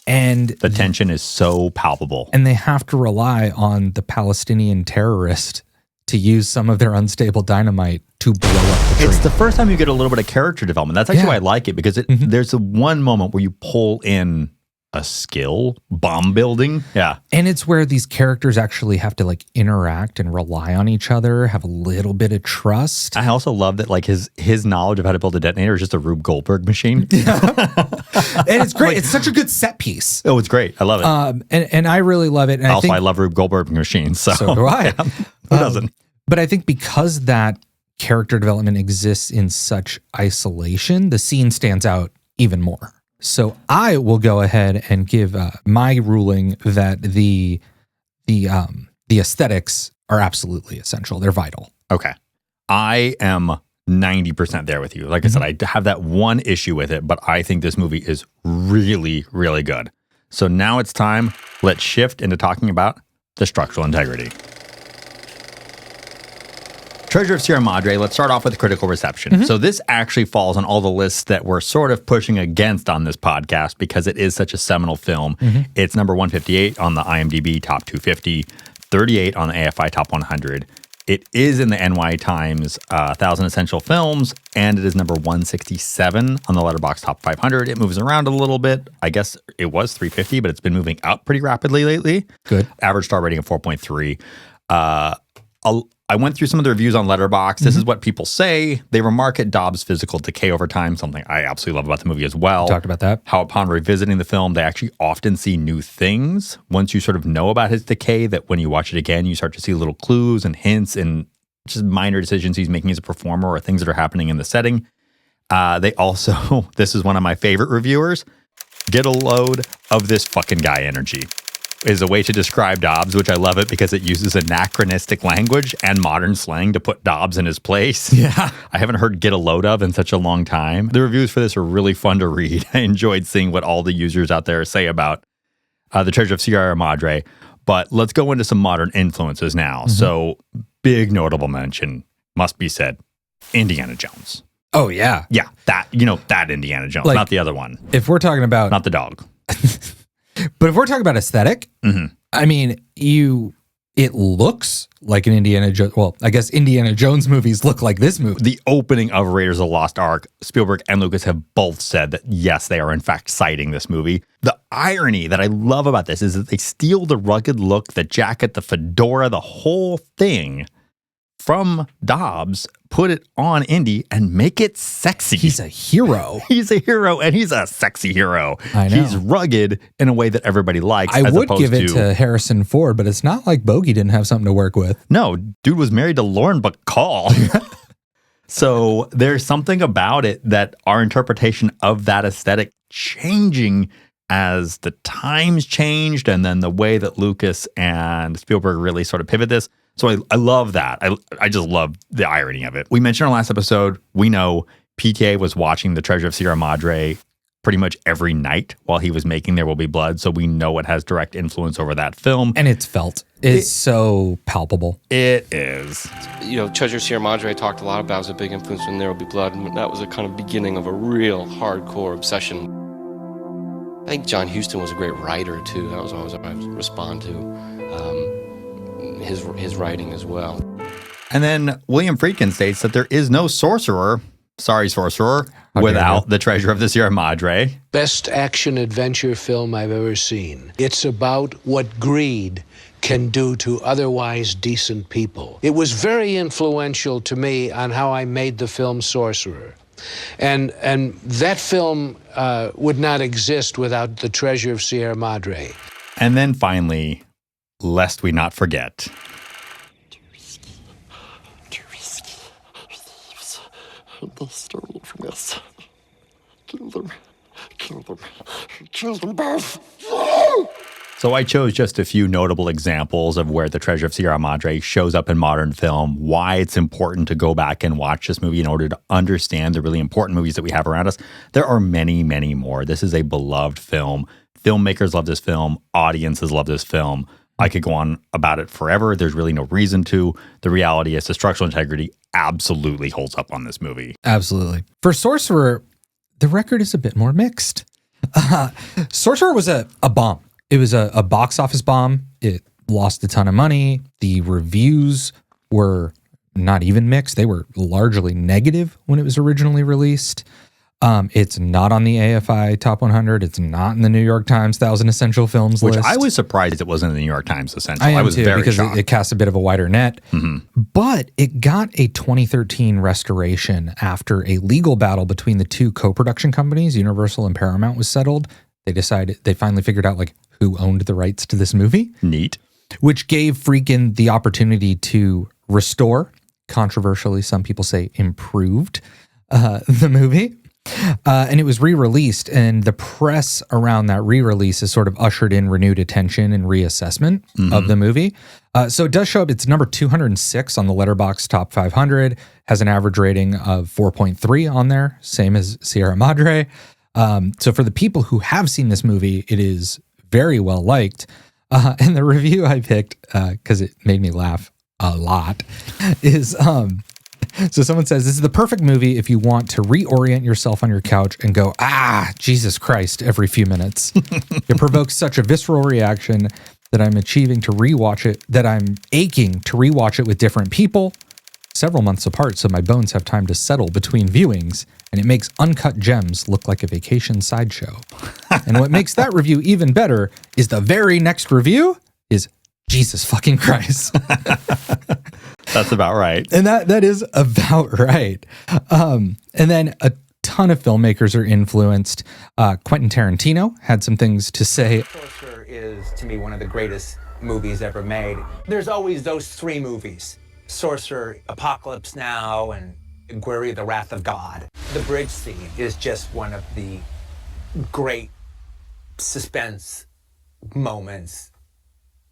And the tension is so palpable. And they have to rely on the Palestinian terrorist to use some of their unstable dynamite to blow up the tree. It's the first time you get a little bit of character development. That's actually why I like it, because there's a one moment where you pull in a skill, bomb building. Yeah. And it's where these characters actually have to like interact and rely on each other, have a little bit of trust. I also love that like his knowledge of how to build a detonator is just a Rube Goldberg machine. And it's great. It's such a good set piece. Oh, it's great. I love it. And I really love it. And I love Rube Goldberg machines. So do I. Yeah, who doesn't? But I think because that character development exists in such isolation, the scene stands out even more. So I will go ahead and give my ruling that the aesthetics are absolutely essential. They're vital. Okay. I am 90% there with you. Like I said, I have that one issue with it, but I think this movie is really, really good. So now it's time. Let's shift into talking about the structural integrity. Treasure of Sierra Madre, let's start off with critical reception. So this actually falls on all the lists that we're sort of pushing against on this podcast because it is such a seminal film. It's number 158 on the IMDb Top 250, 38 on the AFI Top 100. It is in the NY Times 1,000 Essential Films, and it is number 167 on the Letterboxd Top 500. It moves around a little bit. I guess it was 350, but it's been moving up pretty rapidly lately. Good. Average star rating of 4.3. I went through some of the reviews on Letterboxd. This is what people say. They remark at Dobbs' physical decay over time, something I absolutely love about the movie as well. Talked about that. How upon revisiting the film, they actually often see new things. Once you sort of know about his decay, that when you watch it again, you start to see little clues and hints and just minor decisions he's making as a performer or things that are happening in the setting. They also, this is one of my favorite reviewers, get a load of this fucking guy energy. Is a way to describe Dobbs, which I love it because it uses anachronistic language and modern slang to put Dobbs in his place. Yeah. I haven't heard get a load of in such a long time. The reviews for this are really fun to read. I enjoyed seeing what all the users out there say about The Treasure of Sierra Madre. But let's go into some modern influences now. So big notable mention must be said, Indiana Jones. Oh, yeah. Yeah, that Indiana Jones, Like, not the other one. If we're talking about... Not the dog. But if we're talking about aesthetic, I mean, it looks like an Indiana Jones. Well, I guess Indiana Jones movies look like this movie. The opening of Raiders of the Lost Ark, Spielberg and Lucas have both said that, yes, they are in fact citing this movie. The irony that I love about this is that they steal the rugged look, the jacket, the fedora, the whole thing from Dobbs, put it on Indy, and make it sexy. He's a hero. He's a hero, and he's a sexy hero. I know. He's rugged in a way that everybody likes. I as would opposed give it to Harrison Ford, but it's not like Bogey didn't have something to work with. No, dude was married to Lauren Bacall. So there's something about it that our interpretation of that aesthetic changing as the times changed, and then the way that Lucas and Spielberg really sort of pivot this. So I love that. I just love the irony of it. We mentioned in our last episode, we know PTA was watching The Treasure of Sierra Madre pretty much every night while he was making There Will Be Blood. So we know it has direct influence over that film. And it's felt. It's so palpable. It is. You know, Treasure of Sierra Madre I talked a lot about as a big influence when There Will Be Blood, and that was a kind of beginning of a real hardcore obsession. I think John Huston was a great writer too. That was always what I respond to. His writing as well. And then William Friedkin states that there is no Sorcerer, How without The Treasure of the Sierra Madre. Best action adventure film I've ever seen. It's about what greed can do to otherwise decent people. It was very influential to me on how I made the film Sorcerer. And that film would not exist without The Treasure of Sierra Madre. And then finally, lest we not forget, Too risky. Thieves. They stole from us. Kill them. Kill them. Kill them both. So I chose just a few notable examples of where The Treasure of Sierra Madre shows up in modern film, why it's important to go back and watch this movie in order to understand the really important movies that we have around us. There are many, many more. This is a beloved film. Filmmakers love this film. Audiences love this film. I could go on about it forever. There's really no reason to. The reality is the structural integrity absolutely holds up on this movie. Absolutely. For Sorcerer, the record is a bit more mixed. Sorcerer was a bomb. It was a box office bomb. It lost a ton of money. The reviews were not even mixed. They were largely negative when it was originally released. It's not on the AFI Top 100. It's not in the New York Times 1,000 Essential Films Which list. I was surprised it wasn't in the New York Times Essential. I was too, very because shocked. it casts a bit of a wider net. But it got a 2013 restoration after a legal battle between the two co-production companies, Universal and Paramount, was settled. They finally figured out like who owned the rights to this movie. Neat. Which gave Friedkin the opportunity to restore, controversially, some people say improved, the movie. And it was re-released, and the press around that re-release has sort of ushered in renewed attention and reassessment of the movie. So it does show up. It's number 206 on the Letterboxd Top 500, has an average rating of 4.3 on there, same as Sierra Madre. So for the people who have seen this movie, it is very well liked. And the review I picked, because it made me laugh a lot, is so someone says, this is the perfect movie if you want to reorient yourself on your couch and go, Jesus Christ, every few minutes. It provokes such a visceral reaction that I'm aching to rewatch it with different people several months apart so my bones have time to settle between viewings, and it makes Uncut Gems look like a vacation sideshow. And what makes that review even better is the very next review is Jesus fucking Christ. That's about right. And that is about right. And then a ton of filmmakers are influenced. Quentin Tarantino had some things to say. Sorcerer is, to me, one of the greatest movies ever made. There's always those three movies: Sorcerer, Apocalypse Now, and Guerrero, The Wrath of God. The bridge scene is just one of the great suspense moments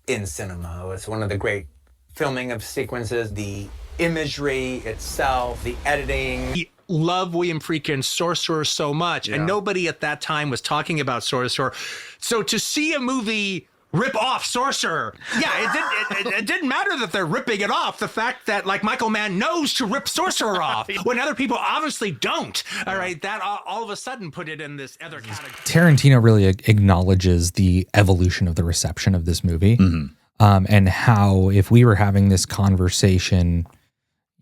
in cinema. It's one of the great filming of sequences, the imagery itself, the editing. We love William Friedkin's Sorcerer so much, and nobody at that time was talking about Sorcerer. So to see a movie rip off Sorcerer, it didn't matter that they're ripping it off. The fact that, like, Michael Mann knows to rip Sorcerer off when other people obviously don't. All right, that all of a sudden put it in this other category. Tarantino really acknowledges the evolution of the reception of this movie. And how, if we were having this conversation,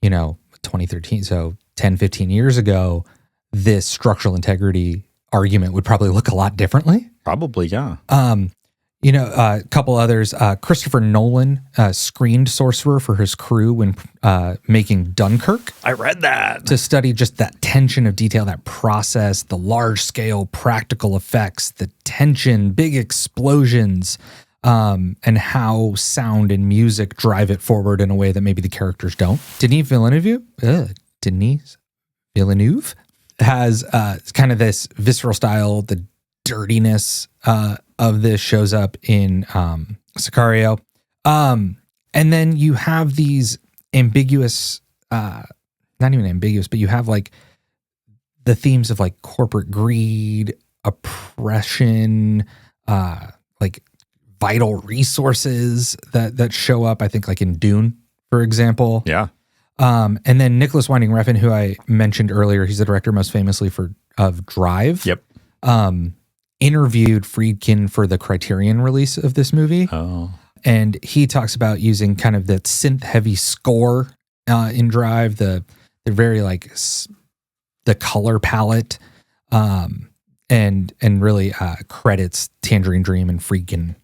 2013, so 10, 15 years ago, this structural integrity argument would probably look a lot differently. Probably, yeah. A couple others. Christopher Nolan screened Sorcerer for his crew when making Dunkirk. I read that. To study just that tension of detail, that process, the large-scale practical effects, the tension, big explosions, and how sound and music drive it forward in a way that maybe the characters don't. Denis Villeneuve has kind of this visceral style. The dirtiness of this shows up in Sicario. And then you have these ambiguous, not even ambiguous, but you have like the themes of like corporate greed, oppression, like vital resources that show up, I think, like in Dune, for example. Yeah. And then Nicholas Winding Refn, who I mentioned earlier, he's the director most famously of Drive. Yep. Interviewed Friedkin for the Criterion release of this movie. Oh. And he talks about using kind of that synth-heavy score in Drive, the very like the color palette, and really credits Tangerine Dream and Friedkin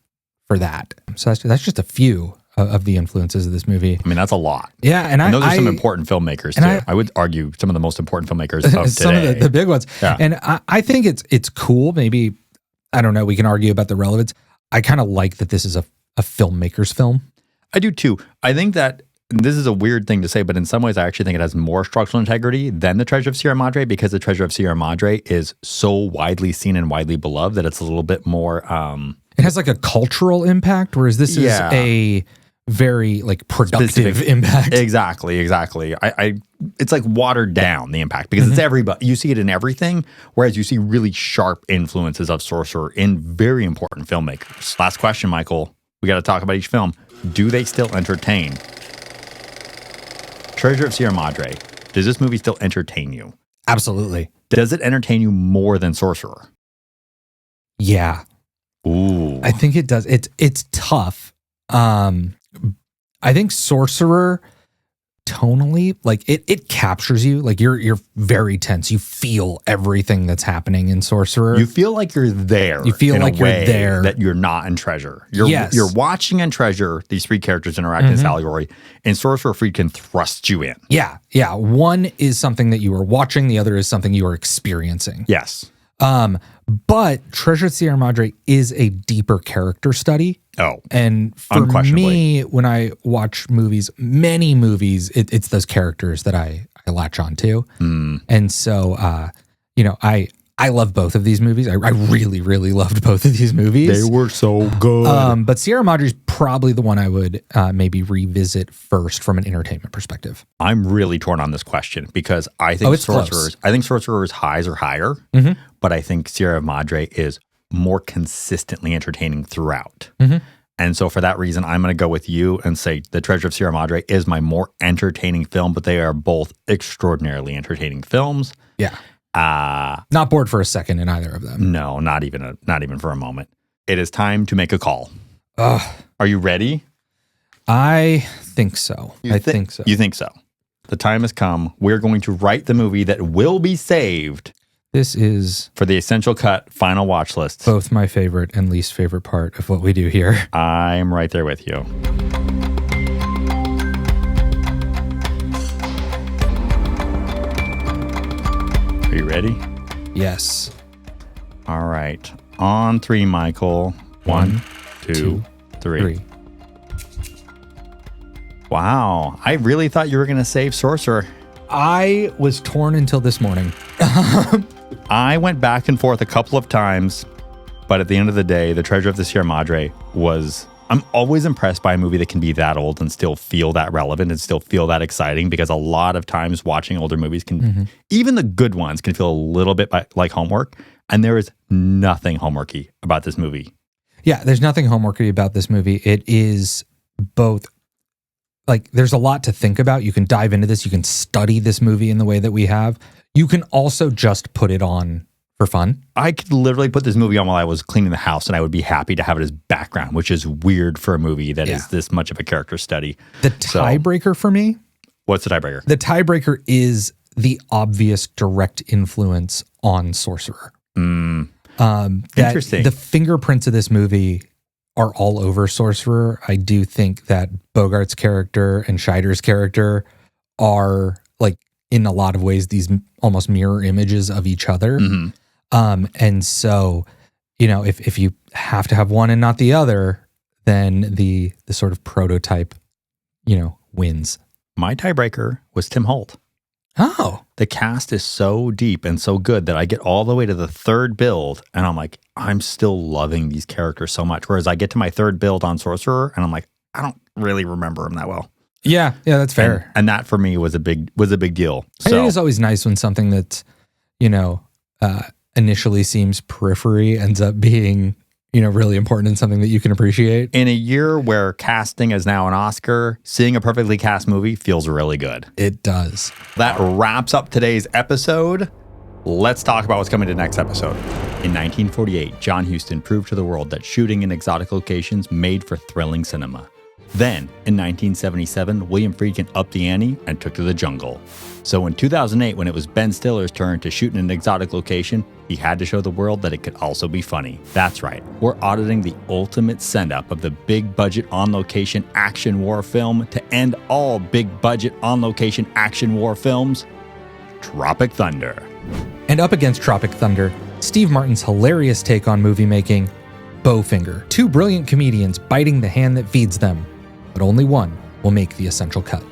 for that. So that's just a few of the influences of this movie. I mean, that's a lot. Yeah, and those are some important filmmakers too. I would argue some of the most important filmmakers of today. Some of the big ones. Yeah. And I think it's cool. Maybe, I don't know, we can argue about the relevance. I kind of like that this is a filmmaker's film. I do too. I think that this is a weird thing to say, but in some ways I actually think it has more structural integrity than The Treasure of Sierra Madre, because The Treasure of Sierra Madre is so widely seen and widely beloved that it's a little bit more... it has like a cultural impact, whereas this is a very like productive impact. Exactly. It's like watered down, the impact, because it's everybody. You see it in everything, whereas you see really sharp influences of Sorcerer in very important filmmakers. Last question, Michael. We got to talk about each film. Do they still entertain? Treasure of Sierra Madre. Does this movie still entertain you? Absolutely. Does it entertain you more than Sorcerer? Yeah. Ooh. I think it does. It's tough. I think Sorcerer tonally, like it captures you. Like you're very tense. You feel everything that's happening in Sorcerer. You feel like you're there. You feel like you're there. That you're not in Treasure. You're watching in Treasure these three characters interact in this allegory. In Sorcerer, Friedkin thrusts you in. Yeah. One is something that you are watching. The other is something you are experiencing. Yes. But Treasure of Sierra Madre is a deeper character study. Oh, and for me, when I watch movies, many movies, it's those characters that I latch on to. And so, I love both of these movies. I really, really loved both of these movies. They were so good. But Sierra Madre is probably the one I would maybe revisit first from an entertainment perspective. I'm really torn on this question because I think Sorcerer's highs are higher, but I think Sierra Madre is more consistently entertaining throughout. And so for that reason, I'm going to go with you and say The Treasure of Sierra Madre is my more entertaining film, but they are both extraordinarily entertaining films. Yeah. Not bored for a second in either of them. No, not even for a moment. It is time to make a call. Ugh. Are you ready? I think so. I think so. You think so? The time has come. We're going to write the movie that will be saved. This is for the Essential Cut Final Watch List. Both my favorite and least favorite part of what we do here. I'm right there with you. Are you ready? Yes. All right. On 3, Michael. 1, 2, 3. Wow. I really thought you were going to save Sorcerer. I was torn until this morning. I went back and forth a couple of times, but at the end of the day, The Treasure of the Sierra Madre was... I'm always impressed by a movie that can be that old and still feel that relevant and still feel that exciting, because a lot of times watching older movies can, even the good ones, can feel a little bit like homework. And there is nothing homeworky about this movie. Yeah, there's nothing homeworky about this movie. It is both... Like, there's a lot to think about. You can dive into this. You can study this movie in the way that we have. You can also just put it on for fun. I could literally put this movie on while I was cleaning the house, and I would be happy to have it as background, which is weird for a movie that is this much of a character study. The tiebreaker for me? What's the tiebreaker? The tiebreaker is the obvious direct influence on Sorcerer. Interesting. The fingerprints of this movie are all over Sorcerer. I do think that Bogart's character and Scheider's character are, like, in a lot of ways, these almost mirror images of each other. And so, you know, if you have to have one and not the other, then the sort of prototype, you know, wins. My tiebreaker was Tim Holt. Oh. The cast is so deep and so good that I get all the way to the third build and I'm like, I'm still loving these characters so much. Whereas I get to my third build on Sorcerer and I'm like, I don't really remember them that well. Yeah, that's fair. And that for me was a big deal. So, I think it's always nice when something that's, you know, initially seems periphery ends up being, you know, really important and something that you can appreciate. In a year where casting is now an Oscar, seeing a perfectly cast movie feels really good. It does. That wraps up today's episode. Let's talk about what's coming to the next episode. In 1948, John Huston proved to the world that shooting in exotic locations made for thrilling cinema. Then, in 1977, William Friedkin upped the ante and took to the jungle. So in 2008, when it was Ben Stiller's turn to shoot in an exotic location, he had to show the world that it could also be funny. That's right, we're auditing the ultimate send-up of the big-budget on-location action war film to end all big-budget on-location action war films, Tropic Thunder. And up against Tropic Thunder, Steve Martin's hilarious take on movie making, Bowfinger. Two brilliant comedians biting the hand that feeds them, but only one will make the Essential Cut.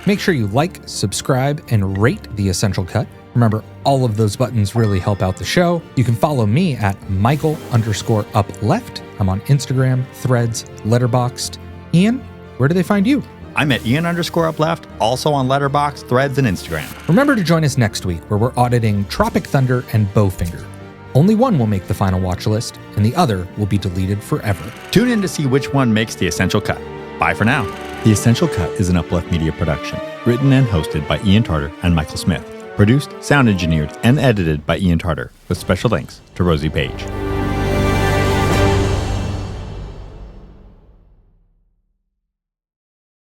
Make sure you like, subscribe, and rate the Essential Cut. Remember, all of those buttons really help out the show. You can follow me at Michael_upleft. I'm on Instagram, Threads, Letterboxd. Ian, where do they find you? I'm at Ian_upleft, also on Letterboxd, Threads, and Instagram. Remember to join us next week where we're auditing Tropic Thunder and Bowfinger. Only one will make the final watch list, and the other will be deleted forever. Tune in to see which one makes the Essential Cut. Bye for now. The Essential Cut is an Uplift Media production, written and hosted by Ian Tarter and Michael Smith. Produced, sound engineered, and edited by Ian Tarter, with special thanks to Rosie Page.